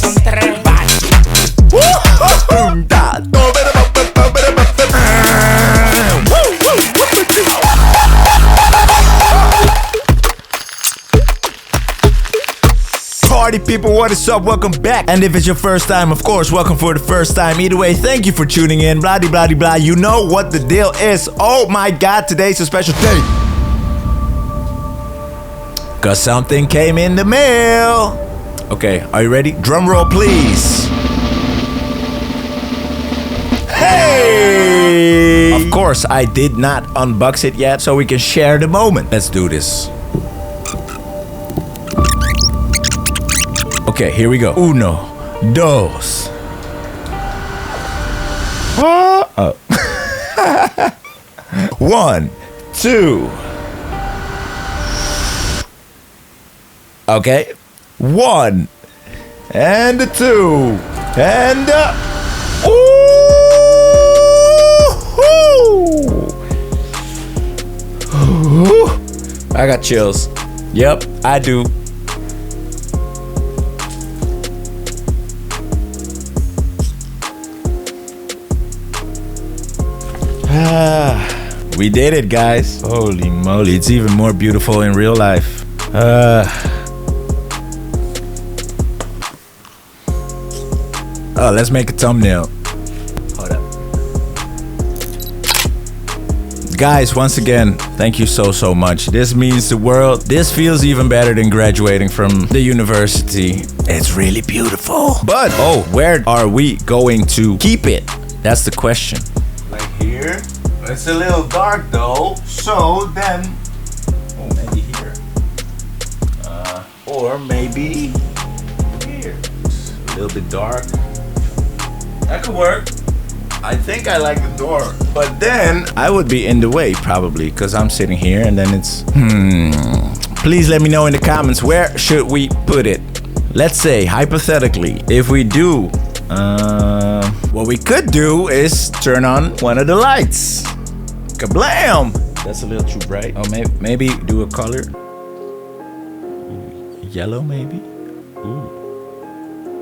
son tres. Party people, what is up? Welcome back. And if it's your first time, of course, welcome for the first time. Either way, thank you for tuning in. Blah, blah, blah, blah. You know what the deal is. Oh my God, today's a special day. Cause something came in the mail. Okay, are you ready? Drum roll, please. Hey! Of course, I did not unbox it yet, so we can share the moment. Let's do this. Okay, here we go. Uno, dos. Oh. 1, 2. Okay. 1 and 2 and I got chills. Yep, I do. We did it, guys. Holy moly, it's even more beautiful in real life. Oh, let's make a thumbnail. Hold up. Guys, once again, thank you so much. This means the world. This feels even better than graduating from the university. It's really beautiful. But, oh, where are we going to keep it? That's the question. Like here? It's a little dark though, so then... Oh, maybe here. Or maybe here. It's a little bit dark. That could work. I think I like the door. But then I would be in the way probably, because I'm sitting here and then it's... Please let me know in the comments, where should we put it? Let's say, hypothetically, if we do... what we could do is turn on one of the lights. Kablam! That's a little too bright. Oh, maybe do a color. Yellow, maybe? Ooh.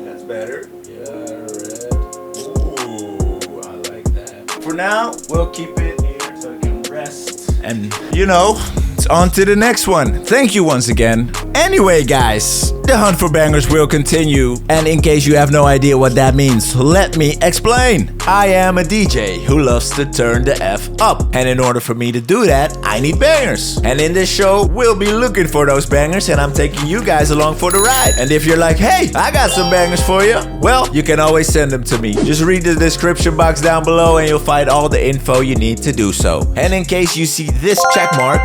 That's better. Yeah, red. Ooh, I like that. For now, we'll keep it here so it can rest. And, you know, it's on to the next one. Thank you once again. Anyway, guys, the hunt for bangers will continue. And in case you have no idea what that means, let me explain. I am a DJ who loves to turn the F up. And in order for me to do that, I need bangers. And in this show, we'll be looking for those bangers and I'm taking you guys along for the ride. And if you're like, hey, I got some bangers for you, well, you can always send them to me. Just read the description box down below and you'll find all the info you need to do so. And in case you see this check mark,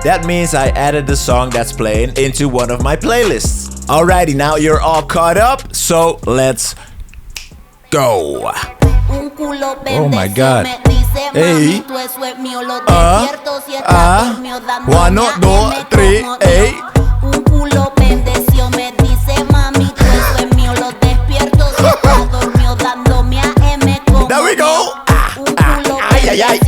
that means I added the song that's playing into one of my playlists. Alrighty, now you're all caught up, so let's go. Oh my God. Hey. 1, 2, 3, hey. There we go. Ay, ay, ay.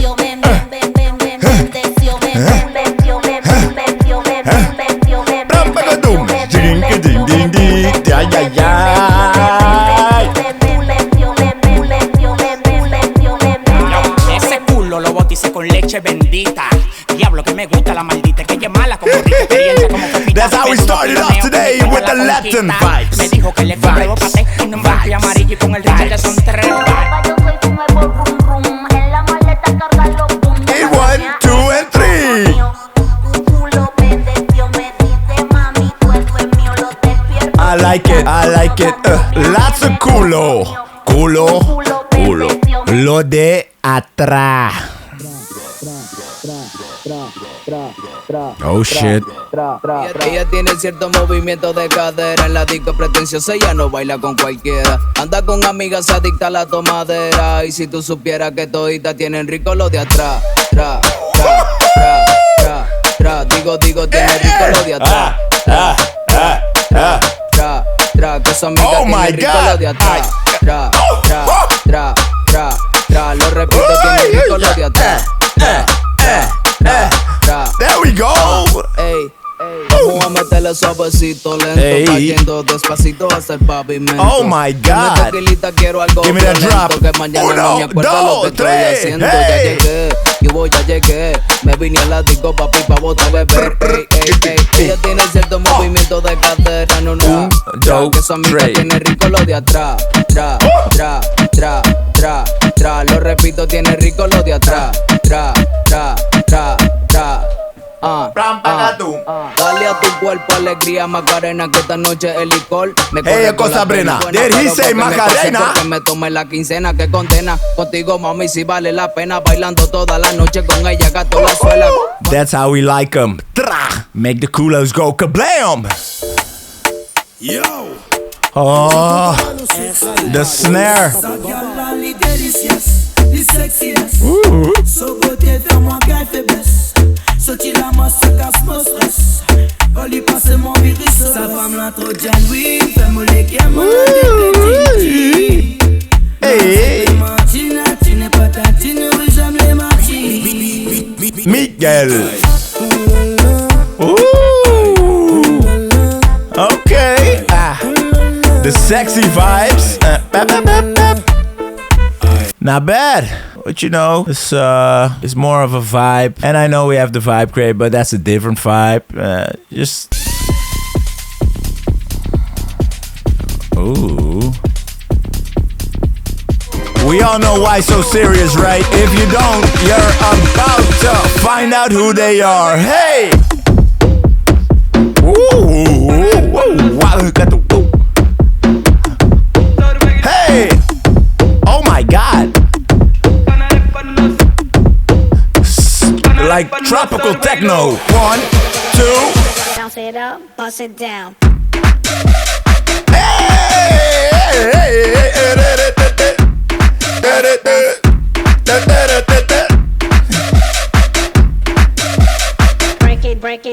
Ese culo lo bautice con leche bendita. Diablo que me gusta la maldita, que ella es mala como rica experiencia como Pepita. That's how we started off today with the Latin vibes. Me dijo que le compré dos patés en un blanco y amarillo y con el Richard son tres. 1, 2, and 3. I like it, I like it. Lots of culo. Culo, culo. Lo de Atra. Oh shit. Ella tiene cierto movimiento de cadera. En la disco pretenciosa ella no baila con cualquiera. Anda con amigas adictas a la tomadera. Y si tú supieras que toditas tienen rico lo de atrás. Tra, tra, tra, tra, tra. Digo, tiene rico lo de atrás. Que su amiga tiene rico lo de atrás. Lo repito, tiene rico lo de atrás. There we go. Hey. Vamos a meterle suavecito, lento, cayendo despacito hasta el pavimento. Oh my God. Tequilita, quiero algo Give me that drop. que mañana no me acuerdo lo que estoy haciendo. Hey. Ya llegué, ya llegué. Me vine a la disco, papi, pa' botar a beber. Ella tiene cierto movimiento de cadera, no. Que su amiga tiene rico lo de atrás. Tra. Lo repito, tiene rico lo de atrás. Tra. Dale a tu cuerpo alegría, Macarena, que esta noche el licor me corre con la Sabrina. pena. Did he say Macarena? Que me tome la quincena que condena. Contigo, mami, si vale la pena. Bailando toda la noche con ella, gato la suela. That's how we like 'em. Make the culos go kablam. Yo. Oh, the snare. Ooh. Sorti la masse, casse mon stress. On lui passe mon virus. Sa femme la trop jaloux. Fais-moi les gamins. Hey. Martina, tu n'es pas ta, tu ne veux jamais les Martini. Miguel. Ooh. Okay. The sexy vibes. Not bad. But you know, it's more of a vibe. And I know we have the vibe crate, but that's a different vibe. Just... Ooh. We all know why so serious, right? If you don't, you're about to find out who they are. Hey! Ooh. Wow, got the... Ooh. Hey! Oh my God! Like tropical techno. 1, 2. Bounce it up, bust it down.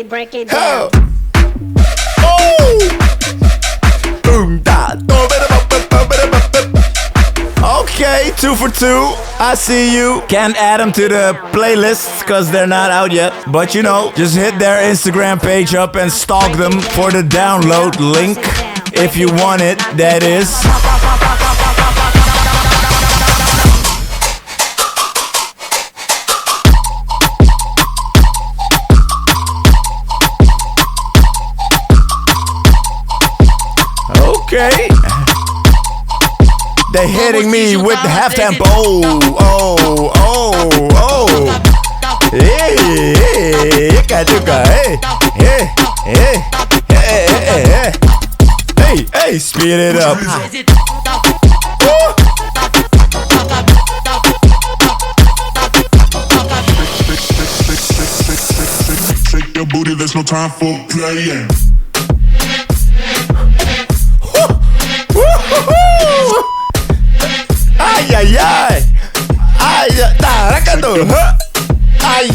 Break it down. Okay, 2 for 2. I see you. Can't add them to the playlists because they're not out yet. But you know, just hit their Instagram page up and stalk them for the download link. If you want it, that is. Okay. They're hitting me with the half tempo. Oh. Hey, speed it up. Shake your booty, there's no time for playing. Ay.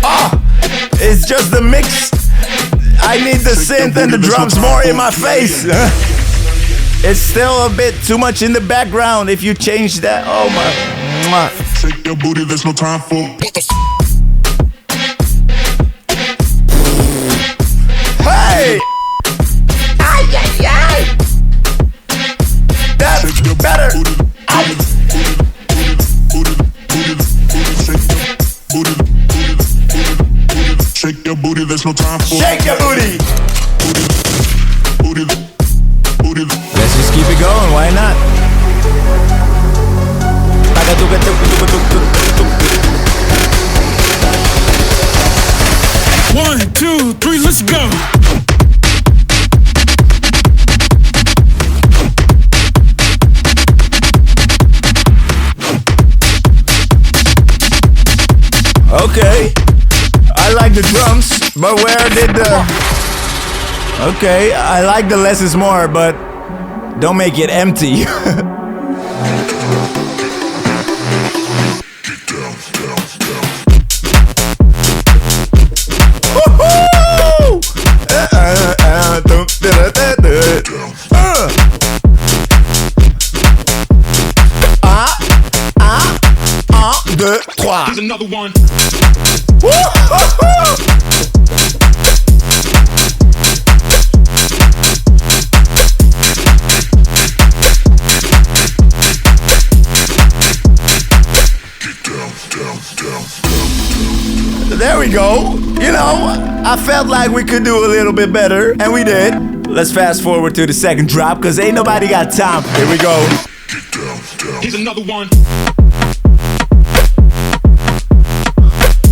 Oh, it's just the mix. I need the synth and the drums more in my face. It's still a bit too much in the background. If you change that, oh my. Shake your booty, there's no time for. Hey! Ay. That's better. Shake your booty, there's no time for. Shake your booty. Booty. Let's just keep it going. Why not? 1, 2, 3, let's go. Okay, I like the drums, but where did the... Okay, I like the less is more, but don't make it empty. Here's another one. There we go. You know, I felt like we could do a little bit better, and we did. Let's fast forward to the second drop, because ain't nobody got time. Here we go. Here's another one.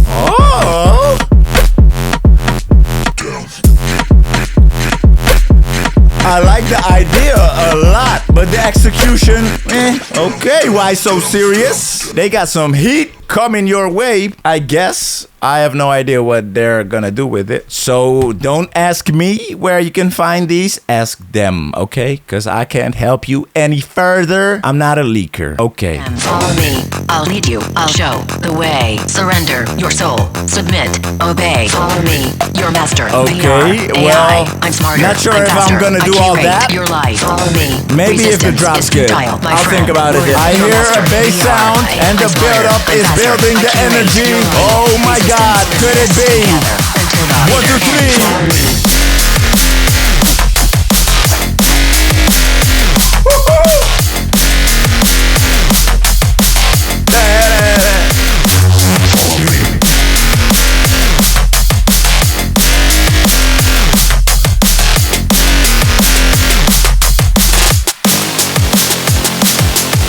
Oh! I like the idea a lot, but the execution, okay, why so serious? They got some heat coming your way, I guess. I have no idea what they're gonna do with it. So don't ask me where you can find these. Ask them, okay? Because I can't help you any further. I'm not a leaker. Okay. Follow me. I'll lead you. I'll show the way. Surrender your soul. Submit. Obey. Follow me. Your master. Okay, VR, well, AI. I'm smarter. not sure I'm if faster. I'm gonna do I all curate that. Your life. Follow me. Maybe if the Resistance drop's is good. futile, my I'll friend. think about it. Word I of your hear a master. bass VR, sound, and the I'm smarter. build-up I'm is faster. building the I curate energy. your life. Oh my God, could it be? Until the 1, 2, 3.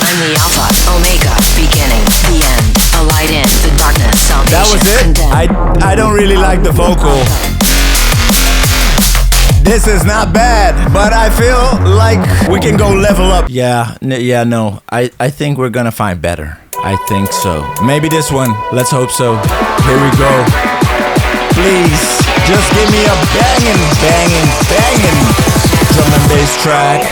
I'm the Alpha, Omega, beginning, the end. A light in the darkness, salvation. That was it? Condemned. I don't really like the vocal. This is not bad, but I feel like we can go level up. Yeah, no. I think we're gonna find better. I think so. Maybe this one. Let's hope so. Here we go. Please, just give me a banging drum and bass track.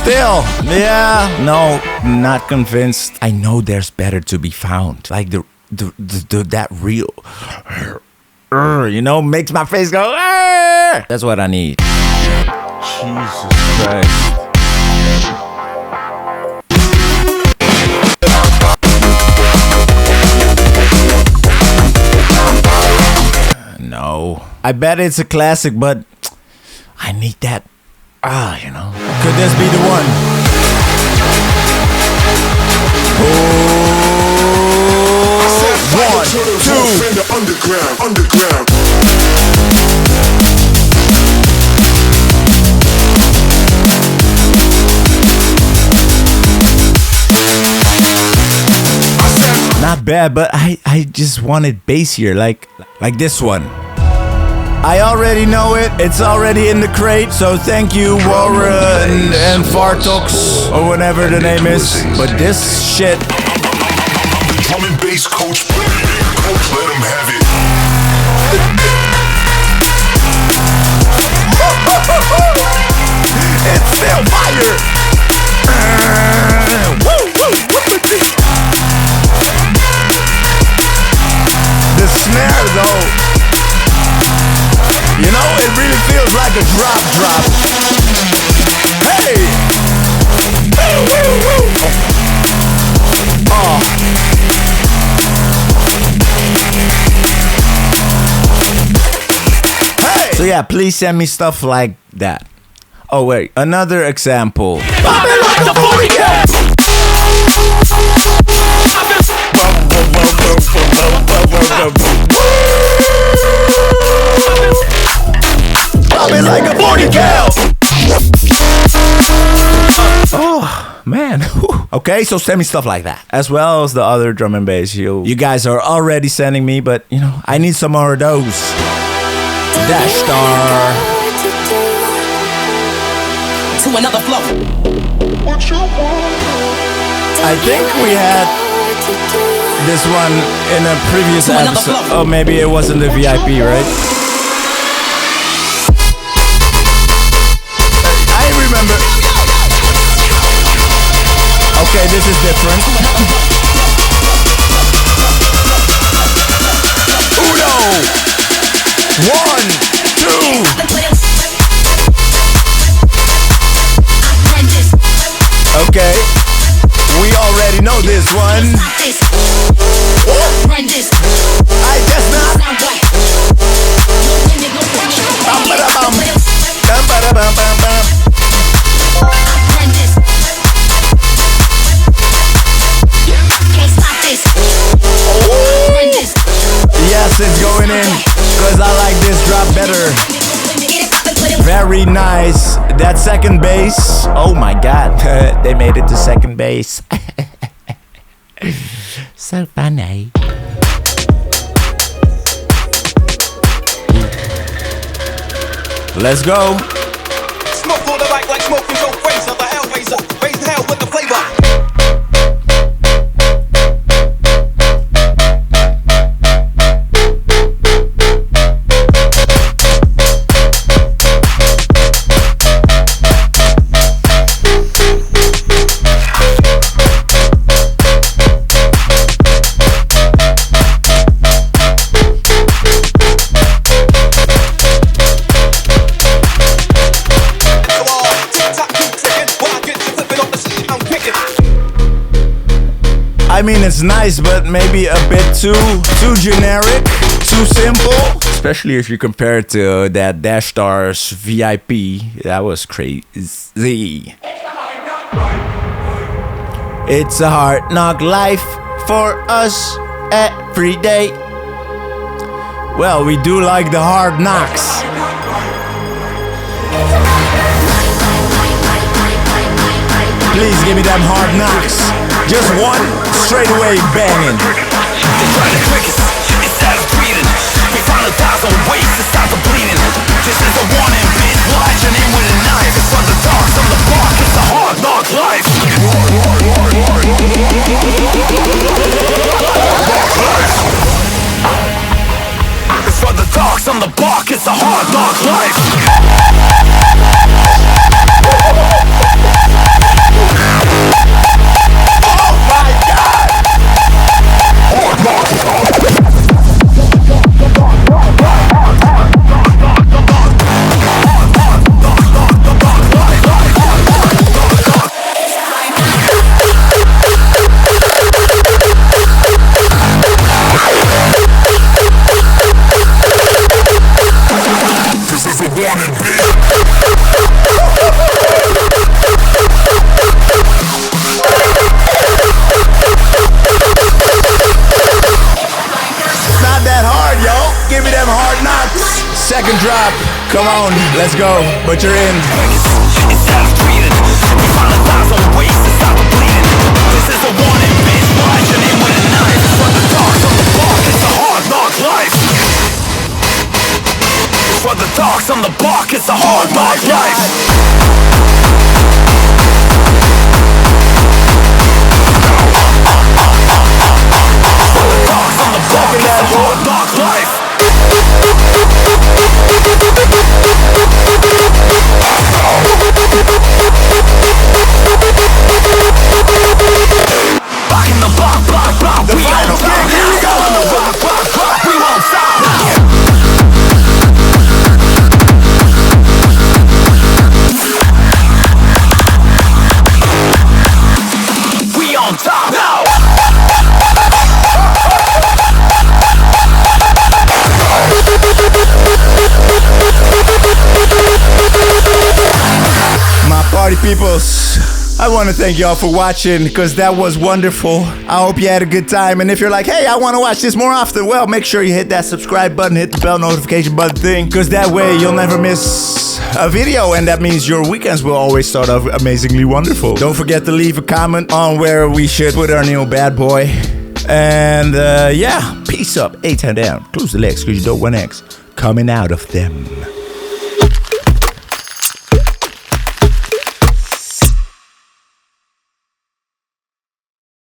Still, yeah, no, not convinced. I know there's better to be found. Like that real, you know, makes my face go. Arr! That's what I need. Jesus Christ. No, I bet it's a classic, but I need that. You know. Could this be the one? Oh, 1, 2. Underground. Not bad, but I just wanted bassier, like this one. I already know it. It's already in the crate. So thank you, Warren and Fartox, or whatever the name is. But this shit. The drum and bass coach, let him have it. It's still fire. The snare though. You know, it really feels like a drop. Hey! Hey, woo, woo. Oh. Hey! So yeah, please send me stuff like that. Oh wait, another example. Popping like a 40 cal. Oh man. Okay, so send me stuff like that, as well as the other drum and bass you guys are already sending me, but you know, I need some more of those. Dashstar. To another flow. I think we had this one in a previous episode. Oh, maybe it wasn't the VIP, right? I remember. Okay, this is different. Uno! 1, 2. Okay, we already know this one. I just not. Yes, it's going in, cause I like this drop better. Very nice. That second bass. Oh my god. They made it to second base. So funny. Let's go. Smoke on the mic like smoking Joe Fraser, the Hellraiser. Raise hell with the flavor. I mean, it's nice, but maybe a bit too generic, too simple. Especially if you compare it to that dashstar's VIP. That was crazy. It's a hard knock life for us every day. Well, we do like the hard knocks. Please give me them hard knocks. Just one, straight away banging. They try to trick us, instead of breathing. We find 1,000 ways to stop the bleeding. This is a warning, bitch, watching in with a knife. It's from the dark, from the bark, it's a hard knock life. It's from the dark, from the bark, it's a hard knock life. Second drop, come on, let's go, but you're in. Instead of breathing, we find 1,000 ways to stop the bleeding. This is a warning, bitch, watching in with a knife. It's from the dark, from the bark, it's a hard knock life. It's from the dark, from the bark, it's a hard knock life. From the dark, from the bark, it's a hard knock life. Back in the block, we don't stop. Here we go. On the rock, we won't stop. We on top now. My party peoples, I want to thank y'all for watching, because that was wonderful. I hope you had a good time, and if you're like, hey, I want to watch this more often, well, make sure you hit that subscribe button, hit the bell notification button thing, because that way you'll never miss a video, and that means your weekends will always start off amazingly wonderful. Don't forget to leave a comment on where we should put our new bad boy. And yeah, peace up, 8 down, close the legs, because you don't want X coming out of them.